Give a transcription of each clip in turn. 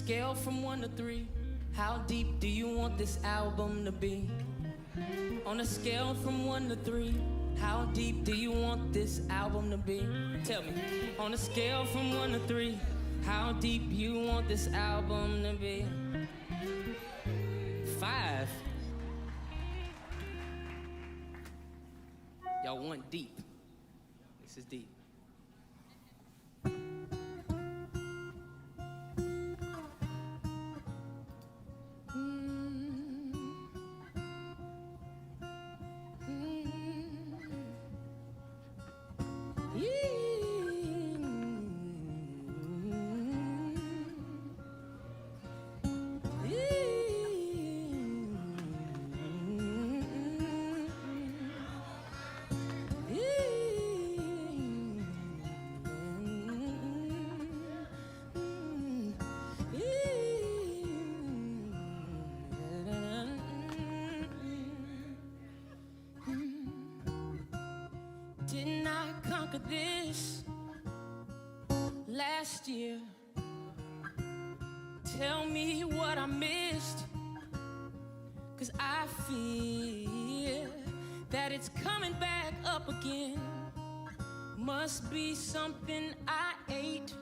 scale from 1 to 3, how deep do you want this album to be? On a scale from 1 to 3, how deep do you want this album to be? Tell me. On a scale from 1 to 3, how deep you want this album to be? 5. Y'all want deep. This is deep. Didn't I conquer this last year? Tell me what I missed, 'cause I fear that it's coming back up again. Must be something I ate,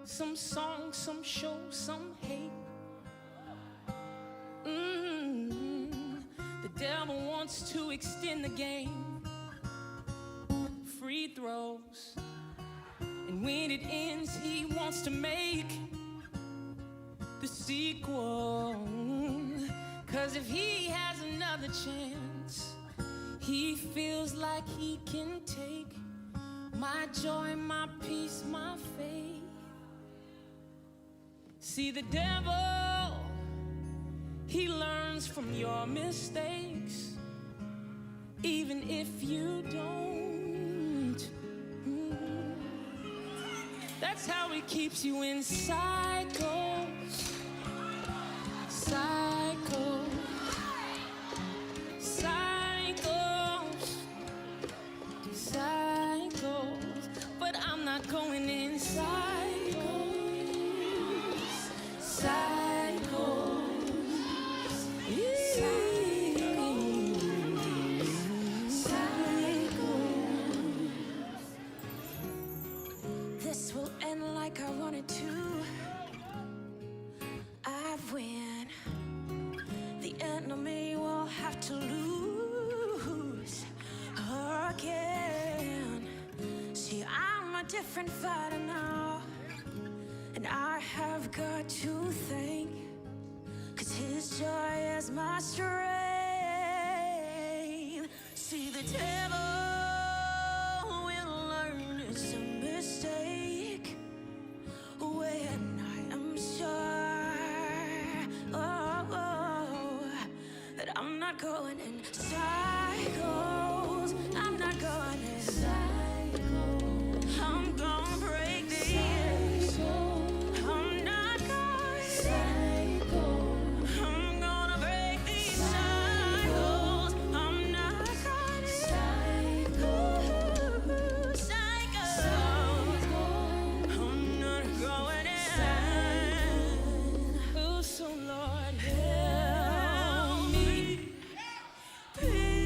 some song, some show, some hate. The devil wants to extend the game. Free throws, and when it ends he wants to make the sequel, 'cause if he has another chance, he feels like he can take my joy, my peace, my faith. See, the devil, he learns from your mistakes, even if you don't. That's how he keeps you in cycles, cycles, cycles, cycles. But I'm not going in cycles, cycles, This will end like I wanted to. I win. The enemy will have to lose again. See, I'm a different fighter now, and I have got to thank, 'cause his joy is my strength. See, the devil will learn it's a mistake when I am sure, that I'm not going in cycles. I'm not going in cycles. I'm gonna break the years. I'm not going cycles. I'm gonna break these cycles. I'm not going cycles. Cycles. I'm not going in. Oh, so Lord, help me. Please.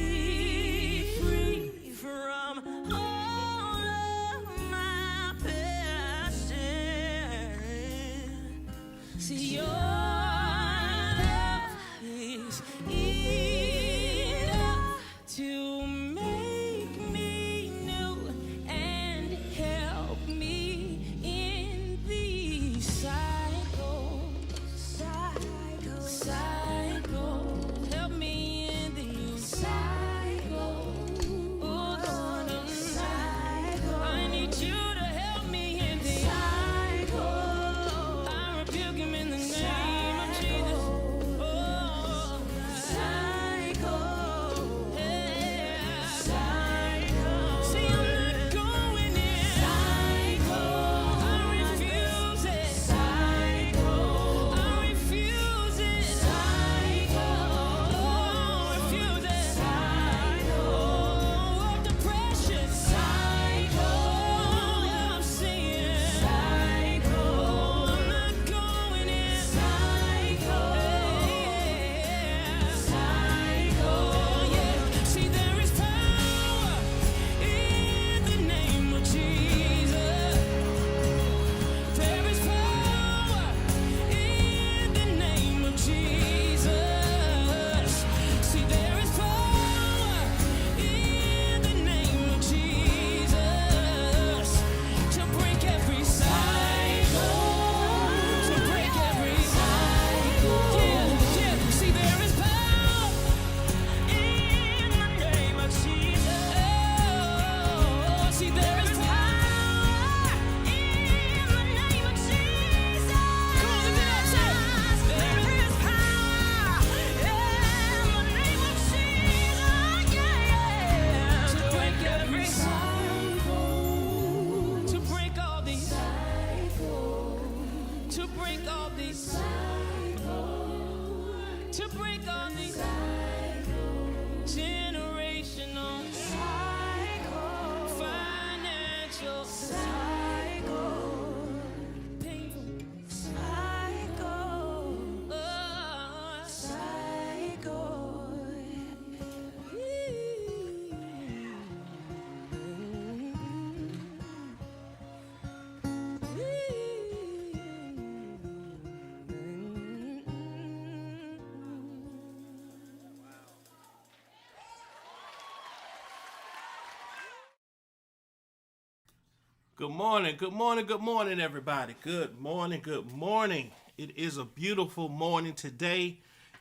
Good morning, good morning, good morning, everybody. Good morning, good morning. It is a beautiful morning. Today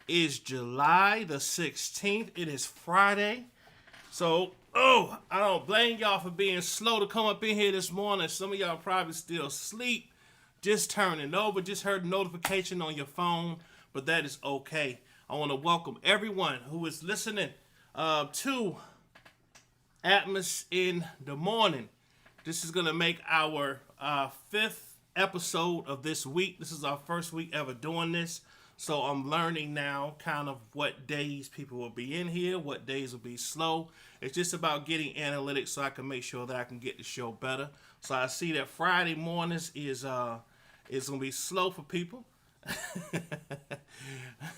is July the 16th. It is Friday. So, I don't blame y'all for being slow to come up in here this morning. Some of y'all probably still asleep, just turning over, just heard a notification on your phone, but that is okay. I want to welcome everyone who is listening to Atmos in the morning. This is going to make our fifth episode of this week. This is our first week ever doing this. So I'm learning now kind of what days people will be in here, what days will be slow. It's just about getting analytics so I can make sure that I can get the show better. So I see that Friday mornings is going to be slow for people.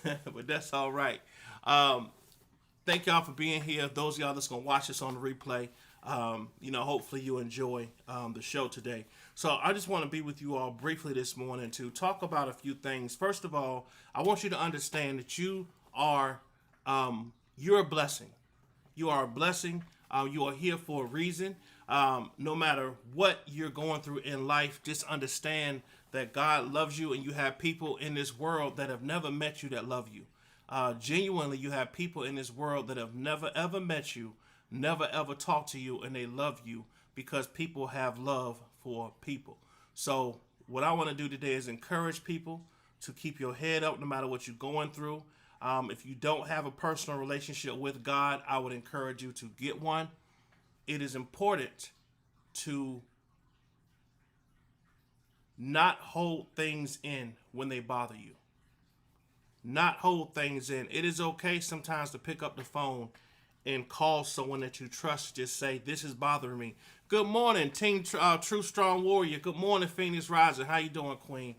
But that's all right. Thank y'all for being here. Those of y'all that's going to watch this on the replay, hopefully you enjoy the show today. So I just want to be with you all briefly this morning to talk about a few things. First of all, I want you to understand that you're a blessing. You are a blessing. You are here for a reason. No matter what you're going through in life, just understand that God loves you, and you have people in this world that have never met you that love you. Genuinely, you have people in this world that have never ever met you, never ever talked to you, and they love you because people have love for people. So what I want to do today is encourage people to keep your head up no matter what you're going through. If you don't have a personal relationship with God, I would encourage you to get one. It is important to not hold things in when they bother you. Not hold things in. It is okay sometimes to pick up the phone and call someone that you trust. Just say, this is bothering me. Good morning, Team True Strong Warrior. Good morning, Phoenix Rising. How you doing, Queen?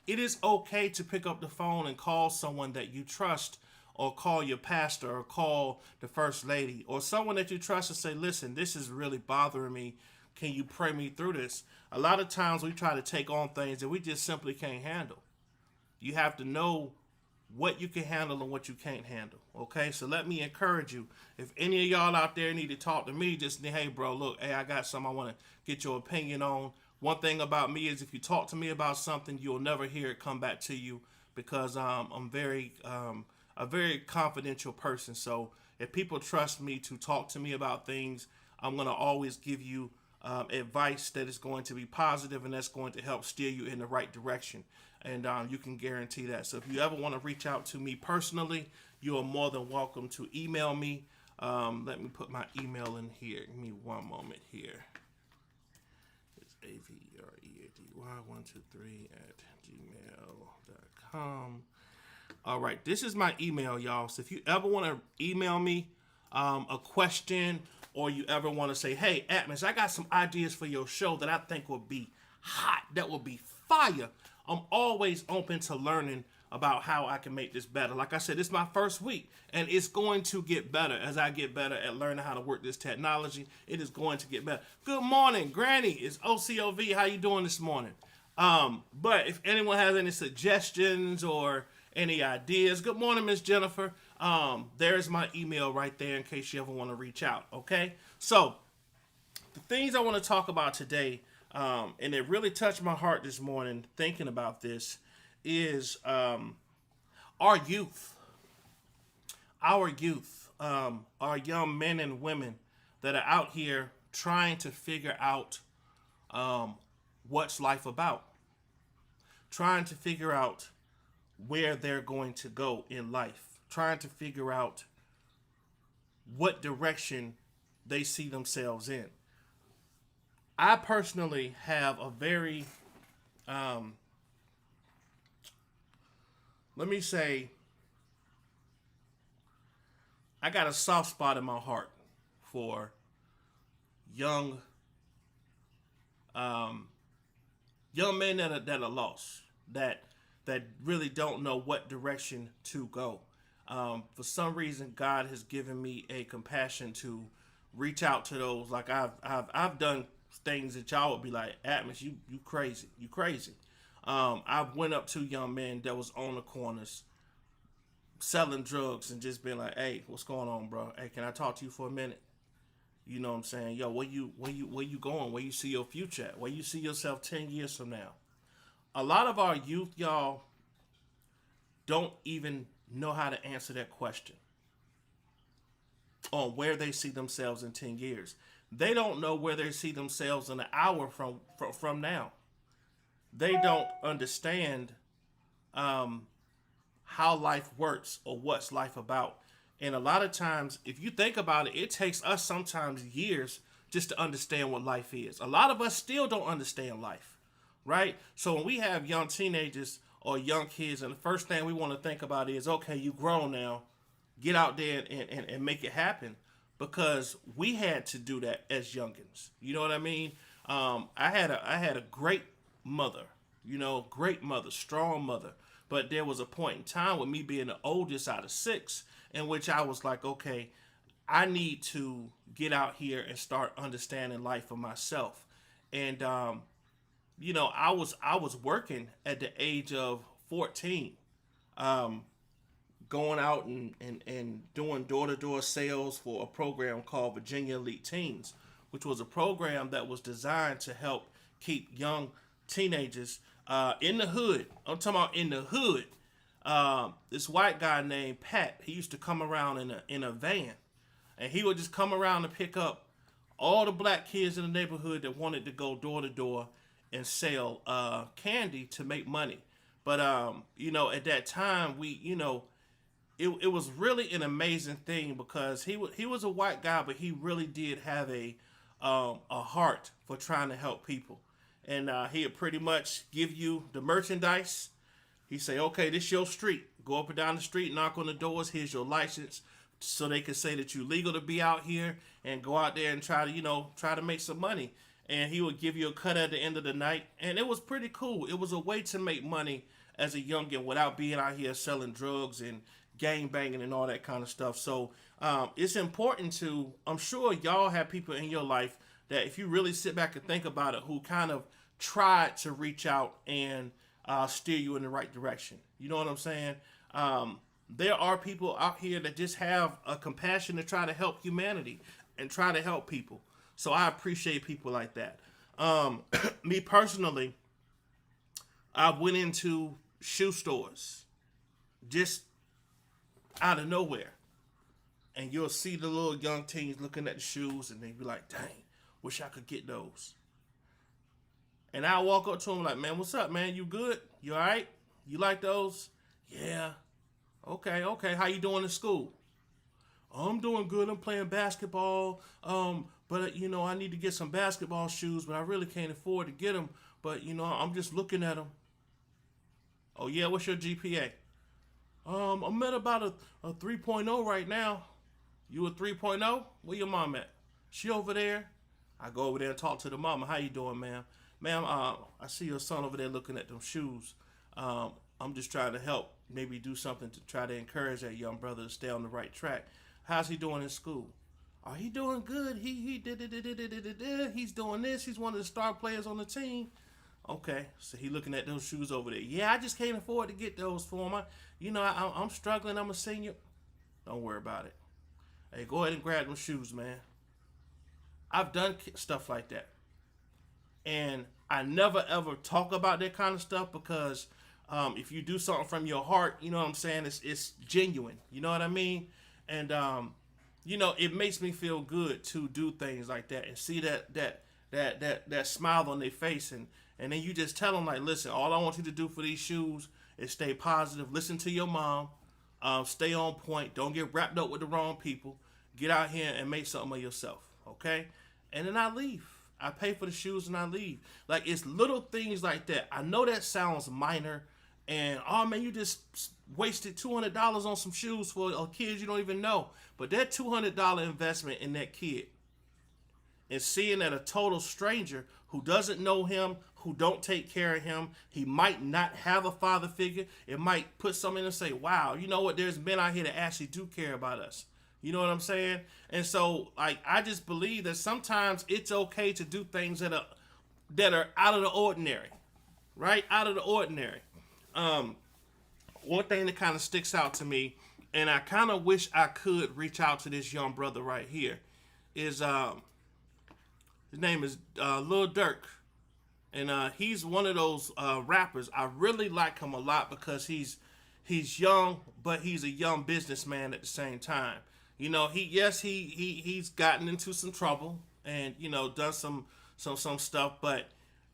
It is okay to pick up the phone and call someone that you trust, or call your pastor, or call the first lady, or someone that you trust, and say, listen, this is really bothering me. Can you pray me through this? A lot of times we try to take on things that we just simply can't handle. You have to know what you can handle and what you can't handle. Okay, so let me encourage you. If any of y'all out there need to talk to me, just hey, bro, look, hey, I got something I want to get your opinion on. One thing about me is if you talk to me about something, you'll never hear it come back to you, because I'm a very confidential person. So if people trust me to talk to me about things, I'm going to always give you advice that is going to be positive and that's going to help steer you in the right direction. And you can guarantee that. So if you ever want to reach out to me personally, you are more than welcome to email me. Let me put my email in here. Give me one moment here. It's avery123@gmail.com. All right, this is my email, y'all. So if you ever want to email me a question, or you ever want to say, hey, Atmos, I got some ideas for your show that I think will be hot, that will be fire, I'm always open to learning about how I can make this better. Like I said, it's my first week, and it's going to get better as I get better at learning how to work this technology. It is going to get better. Good morning, Granny. It's OCOV. How you doing this morning? But if anyone has any suggestions or any ideas, good morning, Miss Jennifer. There's my email right there in case you ever want to reach out. Okay, so the things I want to talk about today, and it really touched my heart this morning thinking about this, is our youth. Our youth, our young men and women that are out here trying to figure out what's life about, trying to figure out where they're going to go in life, trying to figure out what direction they see themselves in. I personally have a very, let me say, I got a soft spot in my heart for young men that are lost, that really don't know what direction to go. For some reason, God has given me a compassion to reach out to those. Like I've done things that y'all would be like, Atmos, you crazy, you crazy. I went up to young men that was on the corners selling drugs and just been like, hey, what's going on, bro? Hey, can I talk to you for a minute? You know what I'm saying? Yo, where you going? Where you see your future at? Where you see yourself 10 years from now? A lot of our youth, y'all, don't even know how to answer that question on where they see themselves in 10 years. They don't know where they see themselves in an hour from now. They don't understand how life works or what's life about. And a lot of times, if you think about it, it takes us sometimes years just to understand what life is. A lot of us still don't understand life, right? So when we have young teenagers or young kids, and the first thing we want to think about is, okay, you grown now, get out there and make it happen. Because we had to do that as youngins. You know what I mean? I had a great mother, great mother, strong mother. But there was a point in time with me being the oldest out of 6 in which I was like, okay, I need to get out here and start understanding life for myself. And, I was working at the age of 14, going out and doing door-to-door sales for a program called Virginia Elite Teens, which was a program that was designed to help keep young teenagers in the hood. I'm talking about in the hood. This white guy named Pat, he used to come around in a van, and he would just come around and pick up all the black kids in the neighborhood that wanted to go door to door and sell candy to make money. But at that time, it was really an amazing thing because he was a white guy, but he really did have a heart for trying to help people. And he'd pretty much give you the merchandise. He'd say, okay, this your street. Go up and down the street, knock on the doors. Here's your license, so they can say that you're legal to be out here, and go out there and try to make some money. And he would give you a cut at the end of the night. And it was pretty cool. It was a way to make money as a youngin without being out here selling drugs and gang banging and all that kind of stuff. So it's important to, I'm sure y'all have people in your life that if you really sit back and think about it, who kind of tried to reach out and steer you in the right direction. You know what I'm saying? There are people out here that just have a compassion to try to help humanity and try to help people. So I appreciate people like that. Me personally, I went into shoe stores just out of nowhere, and you'll see the little young teens looking at the shoes, and they be like, dang, wish I could get those. And I walk up to them like, man, what's up, man? You good? You all right? You like those? Yeah. Okay. How you doing in school? I'm doing good. I'm playing basketball. But I need to get some basketball shoes, but I really can't afford to get them. But I'm just looking at them. Oh yeah, what's your GPA? I'm at about a 3.0 right now. You a 3.0? Where your mom at? She over there. I go over there and talk to the mama. How you doing, ma'am? Ma'am, I see your son over there looking at them shoes. I'm just trying to help, maybe do something to try to encourage that young brother to stay on the right track. How's he doing in school? Oh, he doing good. He did. He's doing this. He's one of the star players on the team. Okay, so he looking at those shoes over there. Yeah, I just can't afford to get those for him. I'm struggling. I'm a senior. Don't worry about it. Hey, go ahead and grab them shoes, man. I've done stuff like that. And I never ever talk about that kind of stuff because if you do something from your heart, you know what I'm saying, it's genuine. You know what I mean? And it makes me feel good to do things like that and see that smile on their face, and then you just tell them like, listen, all I want you to do for these shoes is stay positive, listen to your mom, stay on point, don't get wrapped up with the wrong people, get out here and make something of yourself, okay? And then I leave. I pay for the shoes and I leave. Like, it's little things like that. I know that sounds minor, and oh man, you just wasted $200 on some shoes for a kid you don't even know. But that $200 investment in that kid, and seeing that a total stranger who doesn't know him, who don't take care of him, he might not have a father figure, it might put something in and say, wow, you know what, there's men out here that actually do care about us. You know what I'm saying? And so, like, I just believe that sometimes it's okay to do things that are out of the ordinary, right? Out of the ordinary. One thing that kind of sticks out to me, and I kind of wish I could reach out to this young brother right here, is his name is Lil Dirk, and he's one of those rappers. I really like him a lot because he's young, but he's a young businessman at the same time. You know, he's gotten into some trouble and done some stuff, but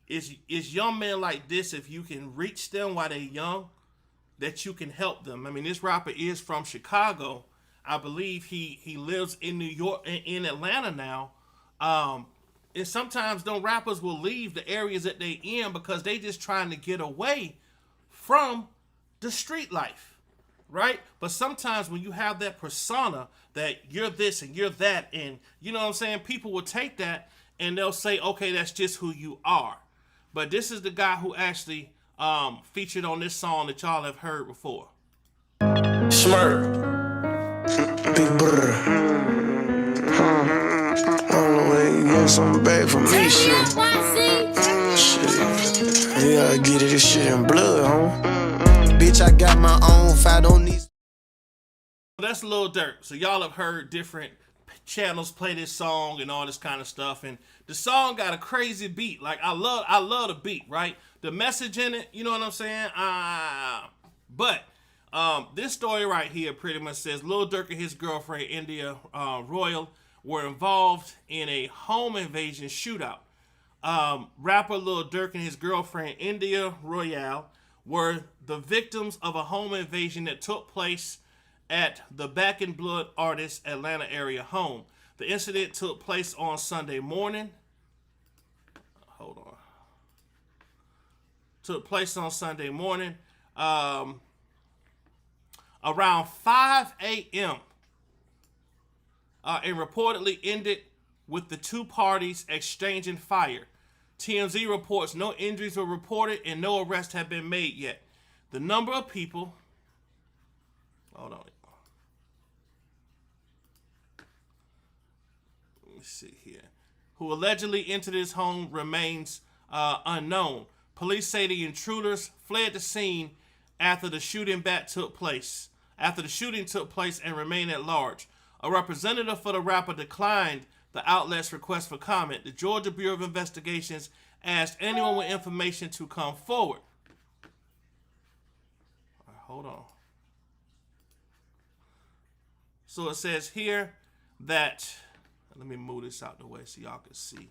it's young men like this, if you can reach them while they're young, that you can help them. I mean, this rapper is from Chicago. I believe he lives in New York, in Atlanta now. And sometimes them rappers will leave the areas that they in because they just trying to get away from the street life, right? But sometimes when you have that persona that you're this and you're that, and you know what I'm saying, people will take that and they'll say, okay, that's just who you are. But this is the guy who actually featured on this song that y'all have heard before. Smirk. Big brr. I don't know when you get something back from me, shit. Shit. You gotta get it, this shit in blood, huh? Bitch, I got my own, if I don't need. That's Lil Dirk. So y'all have heard different channels play this song and all this kind of stuff, and the song got a crazy beat. Like I love the beat, right? The message in it, you know what I'm saying? But this story right here pretty much says Lil Dirk and his girlfriend India Royal were involved in a home invasion shootout. Rapper Lil Dirk and his girlfriend India Royale were the victims of a home invasion that took place at the Back in Blood artist's Atlanta area home. The incident took place on Sunday morning. Hold on. Took place on Sunday morning around 5 a.m. And reportedly ended with the two parties exchanging fire. TMZ reports no injuries were reported and no arrests have been made yet. The number of people... Hold on. Let me see here. Who allegedly entered his home remains unknown. Police say the intruders fled the scene after the shooting took place and remain at large. A representative for the rapper declined the outlet's request for comment. The Georgia Bureau of Investigations asked anyone with information to come forward. All right, hold on. So it says here that, let me move this out the way so y'all can see. It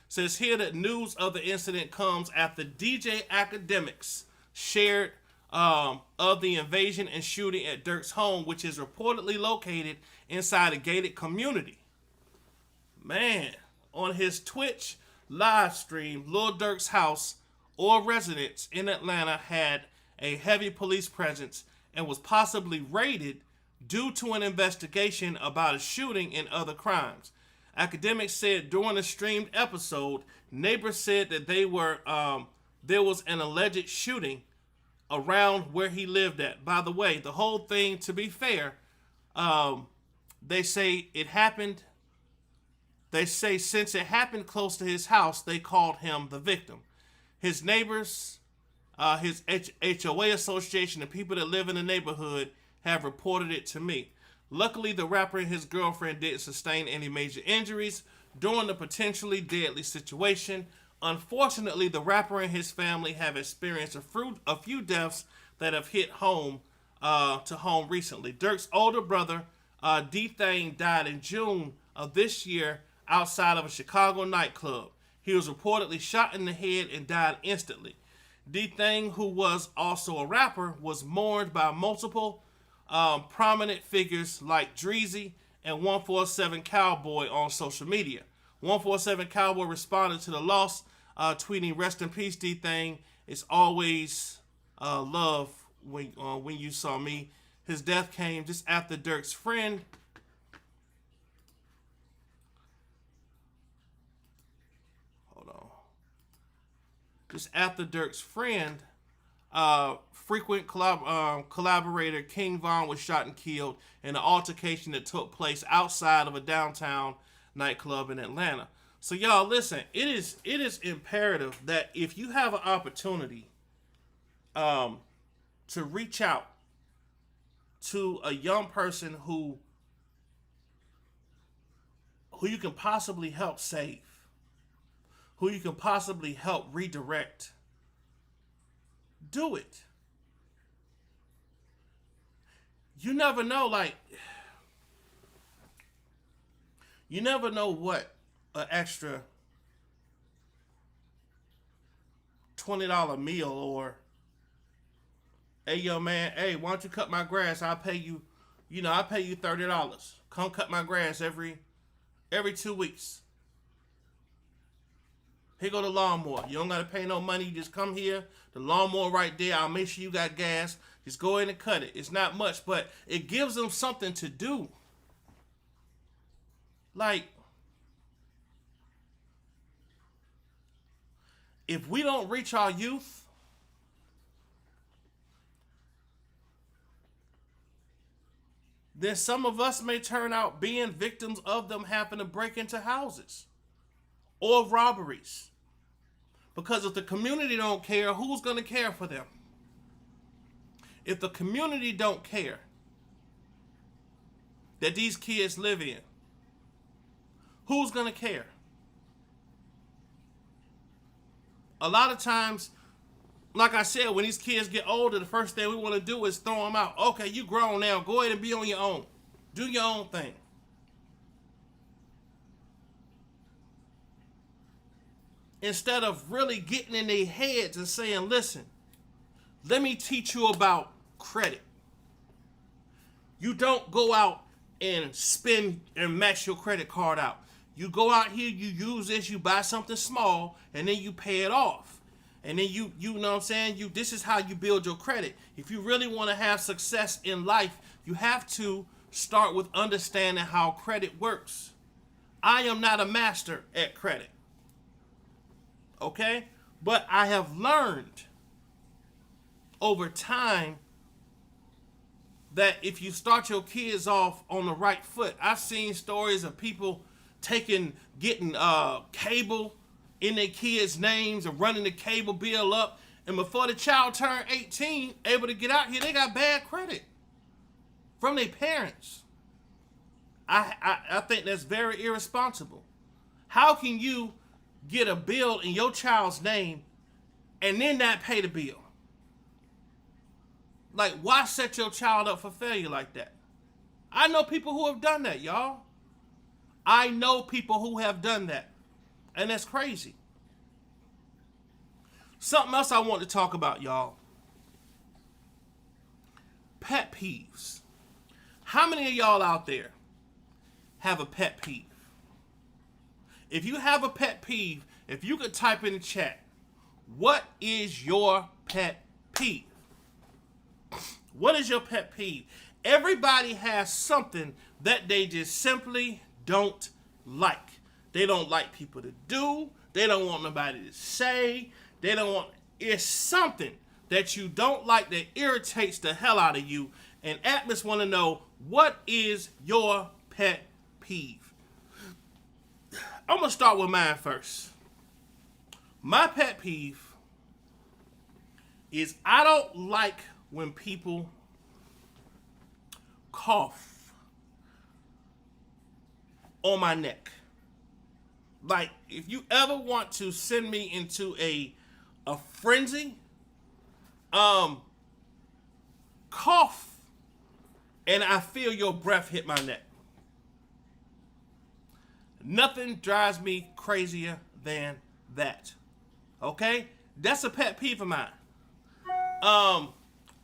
says here that news of the incident comes after DJ Academics shared of the invasion and shooting at Dirk's home, which is reportedly located inside a gated community. Man, on his Twitch live stream, Lil Dirk's house or residence in Atlanta had a heavy police presence and was possibly raided due to an investigation about a shooting and other crimes. Academics said during the streamed episode, neighbors said that there was an alleged shooting around where he lived at. By the way, the whole thing, to be fair, they say it happened. They say since it happened close to his house, they called him the victim. His neighbors, his HOA association, and people that live in the neighborhood have reported it to me. Luckily, the rapper and his girlfriend didn't sustain any major injuries during the potentially deadly situation. Unfortunately, the rapper and his family have experienced a few deaths that have hit home recently. Dirk's older brother, D-Thang, died in June of this year outside of a Chicago nightclub. He was reportedly shot in the head and died instantly. D-Thang, who was also a rapper, was mourned by multiple prominent figures like Dreezy and 147 Cowboy on social media. 147 Cowboy responded to the loss, tweeting, "Rest in peace, D-Thang. It's always love when you saw me." His death came just after Dirk's friend frequent collaborator King Von was shot and killed in an altercation that took place outside of a downtown nightclub in Atlanta. So y'all listen, it is imperative that if you have an opportunity to reach out to a young person who you can possibly help save, who you can possibly help redirect, do it. You never know, you never know what an extra $20 meal or, hey, yo, man, hey, why don't you cut my grass? I'll pay you, I'll pay you $30. Come cut my grass every 2 weeks. Here go the lawnmower. You don't got to pay no money. You just come here. The lawnmower right there. I'll make sure you got gas. Just go in and cut it. It's not much, but it gives them something to do. Like, if we don't reach our youth, then some of us may turn out being victims of them having to break into houses or robberies. Because if the community don't care, who's going to care for them? If the community don't care that these kids live in, who's going to care? A lot of times, like I said, when these kids get older, the first thing we want to do is throw them out. Okay, you grown now. Go ahead and be on your own. Do your own thing. Instead of really getting in their heads and saying, listen, let me teach you about credit. You don't go out and spend and max your credit card out. You go out here, you use this, you buy something small, and then you pay it off. And then you know what I'm saying? This is how you build your credit. If you really want to have success in life, you have to start with understanding how credit works. I am not a master at credit. Okay? But I have learned over time that if you start your kids off on the right foot, I've seen stories of people getting cable in their kids' names and running the cable bill up, and before the child turned 18, able to get out here, they got bad credit from their parents. I think that's very irresponsible. How can you get a bill in your child's name and then not pay the bill? Like, why set your child up for failure like that? I know people who have done that, y'all. I know people who have done that. And that's crazy. Something else I want to talk about, y'all. Pet peeves. How many of y'all out there have a pet peeve? If you have a pet peeve, if you could type in the chat, what is your pet peeve? What is your pet peeve? Everybody has something that they just simply don't like. They don't like people to do. They don't want nobody to say. It's something that you don't like that irritates the hell out of you. And Atmos want to know, what is your pet peeve? I'm going to start with mine first. My pet peeve is I don't like when people cough on my neck. Like, if you ever want to send me into a frenzy, cough and I feel your breath hit my neck. Nothing drives me crazier than that. Okay? That's a pet peeve of mine.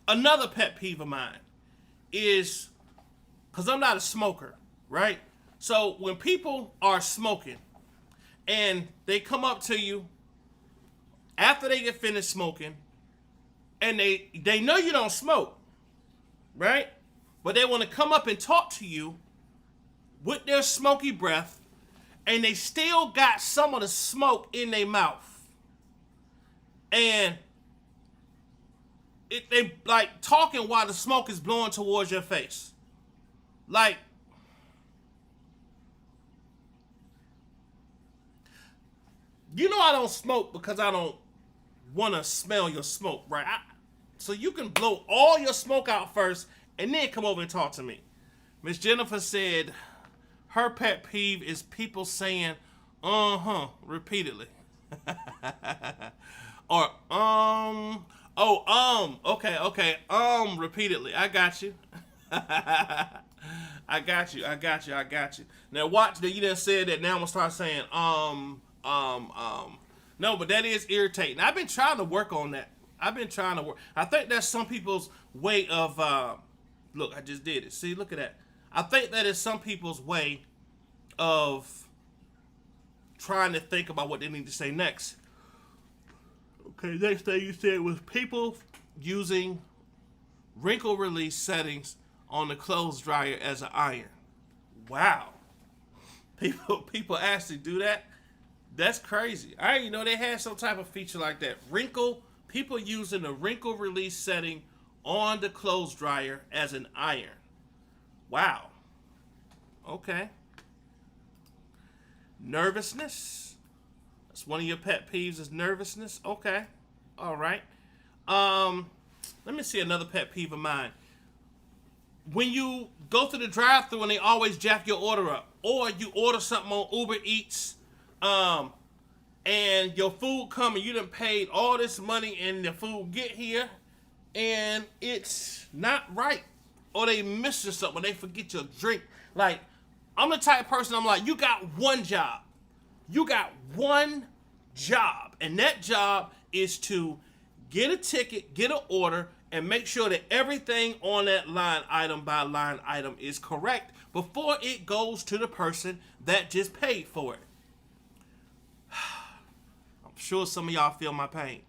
Another pet peeve of mine is, because I'm not a smoker, right? So when people are smoking and they come up to you after they get finished smoking and they know you don't smoke, right? But they want to come up and talk to you with their smoky breath, and they still got some of the smoke in their mouth. And they like talking while the smoke is blowing towards your face. Like, you know I don't smoke because I don't want to smell your smoke, right? So you can blow all your smoke out first and then come over and talk to me. Miss Jennifer said her pet peeve is people saying repeatedly. Or okay, repeatedly. I got you. I got you. Now watch that you done said that. Now I'm gonna start saying no, but that is irritating. I've been trying to work on that. I think that's some people's way of look, I just did it. See, look at that. I think that is some people's way of trying to think about what they need to say next. Okay, next thing you said was people using wrinkle release settings on the clothes dryer as an iron. Wow. People actually do that? That's crazy. I didn't know they had some type of feature like that. People using the wrinkle release setting on the clothes dryer as an iron. Wow. Okay. Nervousness. That's one of your pet peeves is nervousness. Okay. All right. Let me see another pet peeve of mine. When you go to the drive-thru and they always jack your order up, or you order something on Uber Eats, and your food come and you done paid all this money and the food get here and it's not right, or they missing something, they forget your drink. Like, I'm the type of person, I'm like, you got one job, and that job is to get a ticket, get an order, and make sure that everything on that line item by line item is correct before it goes to the person that just paid for it. I'm sure some of y'all feel my pain.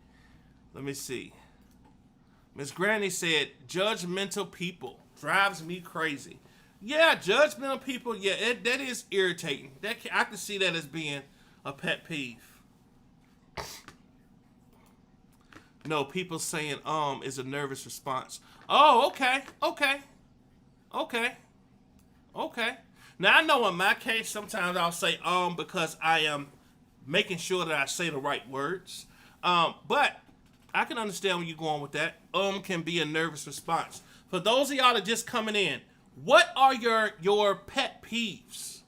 Let me see. Miss Granny said, judgmental people drives me crazy. Yeah, judgmental people, yeah, that is irritating. I can see that as being a pet peeve. No, people saying is a nervous response. Oh, okay. Now I know in my case sometimes I'll say because I am making sure that I say the right words. But I can understand where you're going with that. Can be a nervous response. For those of y'all that just coming in, what are your pet peeves?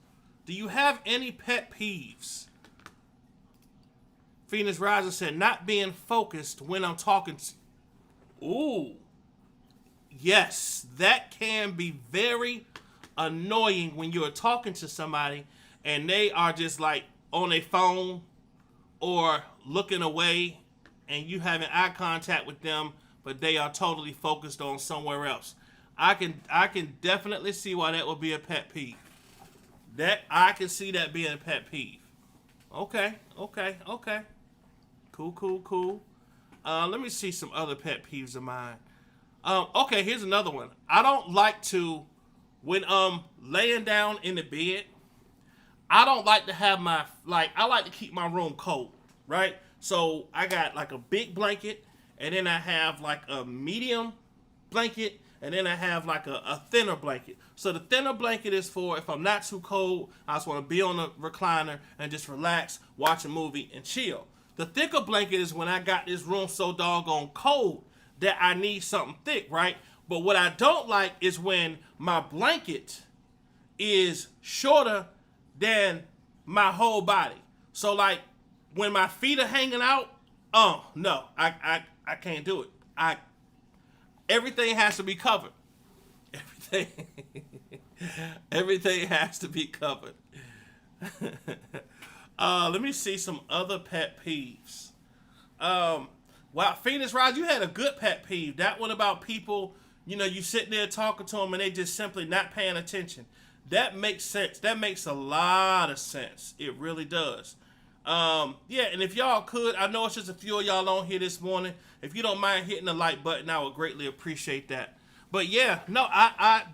Do you have any pet peeves? Phoenix Rising said, not being focused when I'm talking. Ooh. Yes, that can be very annoying when you're talking to somebody and they are just like on a phone or looking away and you having eye contact with them, but they are totally focused on somewhere else. I can definitely see why that would be a pet peeve. I can see that being a pet peeve. Okay. Cool. Let me see some other pet peeves of mine. Okay, here's another one. I don't like to, when laying down in the bed, I don't like to have I like to keep my room cold, right? So I got like a big blanket, and then I have like a medium blanket, and then I have like a thinner blanket. So the thinner blanket is for if I'm not too cold, I just want to be on the recliner and just relax, watch a movie, and chill. The thicker blanket is when I got this room so doggone cold that I need something thick, right? But what I don't like is when my blanket is shorter than my whole body. So like when my feet are hanging out, no, I can't do it. Everything has to be covered. Everything has to be covered. Let me see some other pet peeves. Wow, Phoenix Rise, you had a good pet peeve. That one about people, you sitting there talking to them and they just simply not paying attention. That makes sense. That makes a lot of sense. It really does. Yeah, and if y'all could, I know it's just a few of y'all on here this morning. If you don't mind hitting the like button, I would greatly appreciate that. But yeah, no,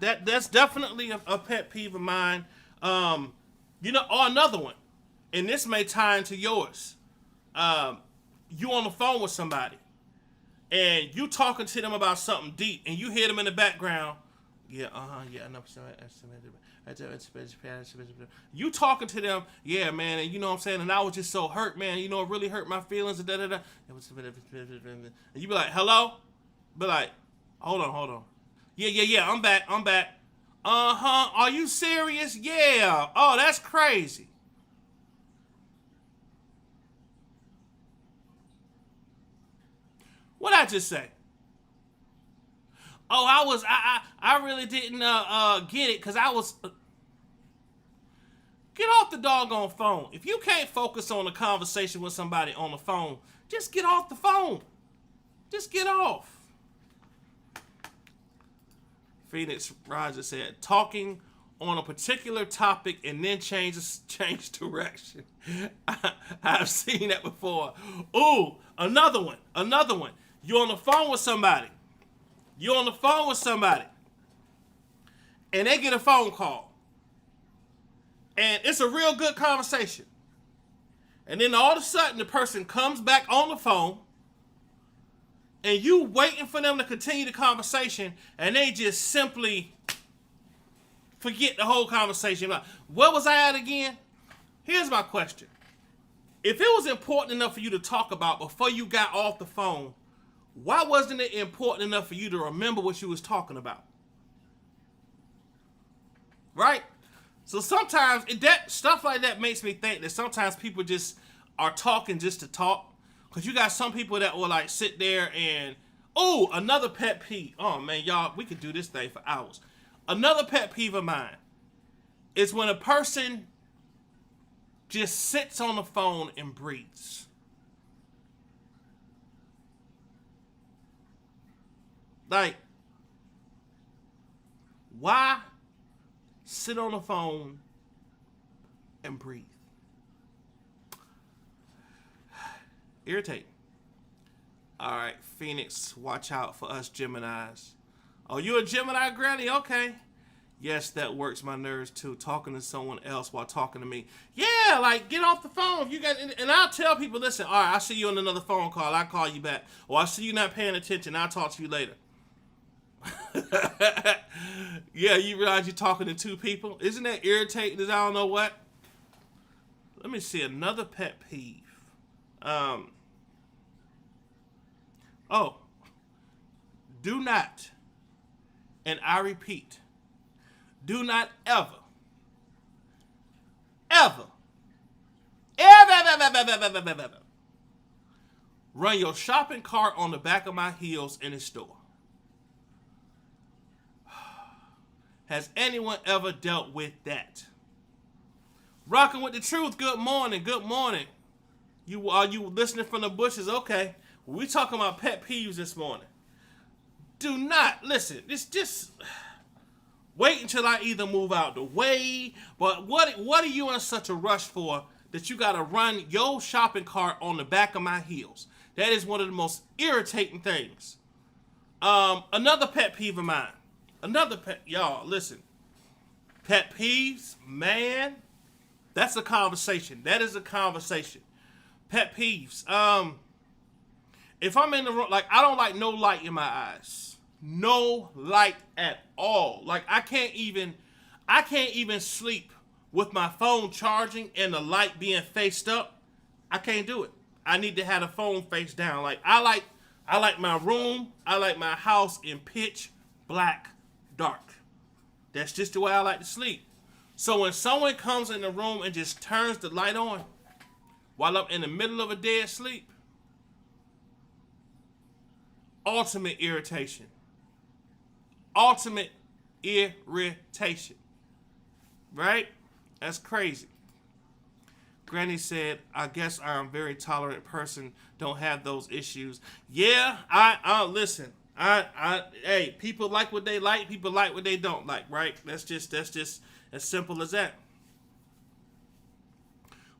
that's definitely a pet peeve of mine. Or another one, and this may tie into yours. You on the phone with somebody, and you talking to them about something deep, and you hear them in the background. Yeah, I know. You talking to them, yeah, man, and you know what I'm saying, and I was just so hurt, man, it really hurt my feelings, and and you be like, hello? Be like, hold on. Yeah, I'm back. Uh-huh. Are you serious? Yeah. Oh, that's crazy. What'd I just say? Oh, I really didn't get it because I was. Get off the doggone phone. If you can't focus on a conversation with somebody on the phone, just get off the phone. Just get off. Phoenix Roger said, talking on a particular topic and then change direction. I've seen that before. Ooh, another one. You're on the phone with somebody. And they get a phone call. And it's a real good conversation. And then all of a sudden, the person comes back on the phone, and you waiting for them to continue the conversation, and they just simply forget the whole conversation. Like, where was I at again? Here's my question. If it was important enough for you to talk about before you got off the phone, why wasn't it important enough for you to remember what you was talking about? Right? So sometimes that stuff like that makes me think that sometimes people just are talking just to talk. Because you got some people that will like sit there and, oh, another pet peeve. Oh man, y'all, we could do this thing for hours. Another pet peeve of mine is when a person just sits on the phone and breathes. Like, why sit on the phone and breathe? Irritate. All right, Phoenix, watch out for us Geminis. Oh, you a Gemini, Granny? Okay. Yes, that works my nerves too. Talking to someone else while talking to me. Yeah, like get off the phone. You got, and I'll tell people, listen. All right, I'll see you on another phone call. I'll call you back, or I see you not paying attention. I'll talk to you later. Yeah, you realize you're talking to two people? Isn't that irritating as I don't know what? Let me see another pet peeve. Oh, do not, and I repeat, do not ever run your shopping cart on the back of my heels in a store. Has anyone ever dealt with that? Rocking with the truth. Good morning. Are you listening from the bushes? Okay. We talking about pet peeves this morning. Do not listen. Just wait until I either move out the way. But what are you in such a rush for that you gotta run your shopping cart on the back of my heels? That is one of the most irritating things. Another pet peeve of mine. Y'all listen. Pet peeves, man. That's a conversation. That is a conversation. Pet peeves. If I'm in the room, like I don't like no light in my eyes. No light at all. Like I can't even sleep with my phone charging and the light being faced up. I can't do it. I need to have the phone face down. Like I like my room, I like my house in pitch black dark. That's just the way I like to sleep. So when someone comes in the room and just turns the light on while I'm in the middle of a dead sleep, ultimate irritation. Right? That's crazy. Granny said, I guess I'm a very tolerant person, don't have those issues. Yeah, I listen. Hey, people like what they like, people like what they don't like, right? That's just as simple as that.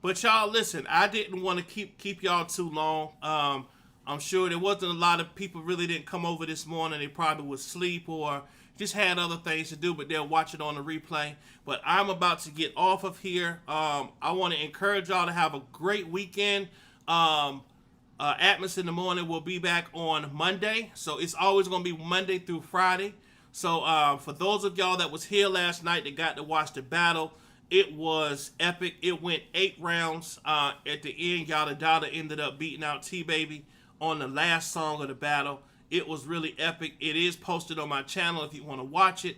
But y'all, listen, I didn't want to keep y'all too long. I'm sure there wasn't a lot of people really didn't come over this morning. They probably was asleep or just had other things to do, but they'll watch it on the replay. But I'm about to get off of here. I want to encourage y'all to have a great weekend. Atmos in the Morning will be back on Monday. So it's always going to be Monday through Friday. So for those of y'all that was here last night that got to watch the battle, it was epic. It went 8 rounds. At the end, Yada Dada ended up beating out T-Baby on the last song of the battle. It was really epic. It is posted on my channel if you want to watch it.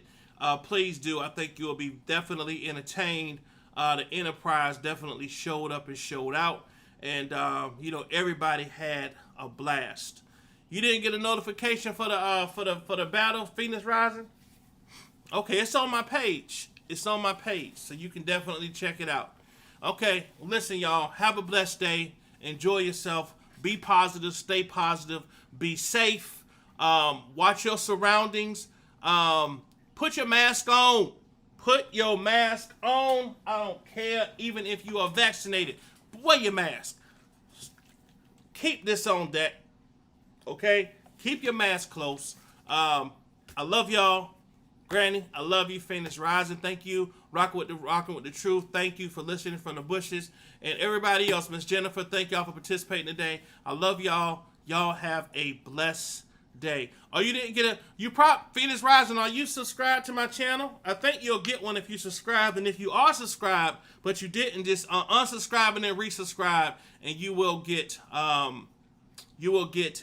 please do. I think you'll be definitely entertained. The Enterprise definitely showed up and showed out, and everybody had a blast. You didn't get a notification for the battle, Phoenix Rising? Okay, it's on my page. It's on my page, so you can definitely check it out. Okay, listen, y'all. Have a blessed day. Enjoy yourself. Be positive. Stay positive. Be safe. Watch your surroundings. Put your mask on. Put your mask on. I don't care, even if you are vaccinated. Wear your mask. Keep this on deck. Okay? Keep your mask close. I love y'all. Granny, I love you. Phoenix Rising, thank you. Rocking with the truth. Thank you for listening from the bushes. And everybody else, Miss Jennifer, thank y'all for participating today. I love y'all. Y'all have a blessed day. Oh, you didn't get Phoenix Rising, are you subscribed to my channel? I think you'll get one if you subscribe. And if you are subscribed, but you didn't, just unsubscribe and then resubscribe, and you will get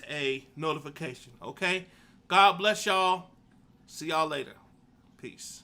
a notification. Okay? God bless y'all. See y'all later. Peace.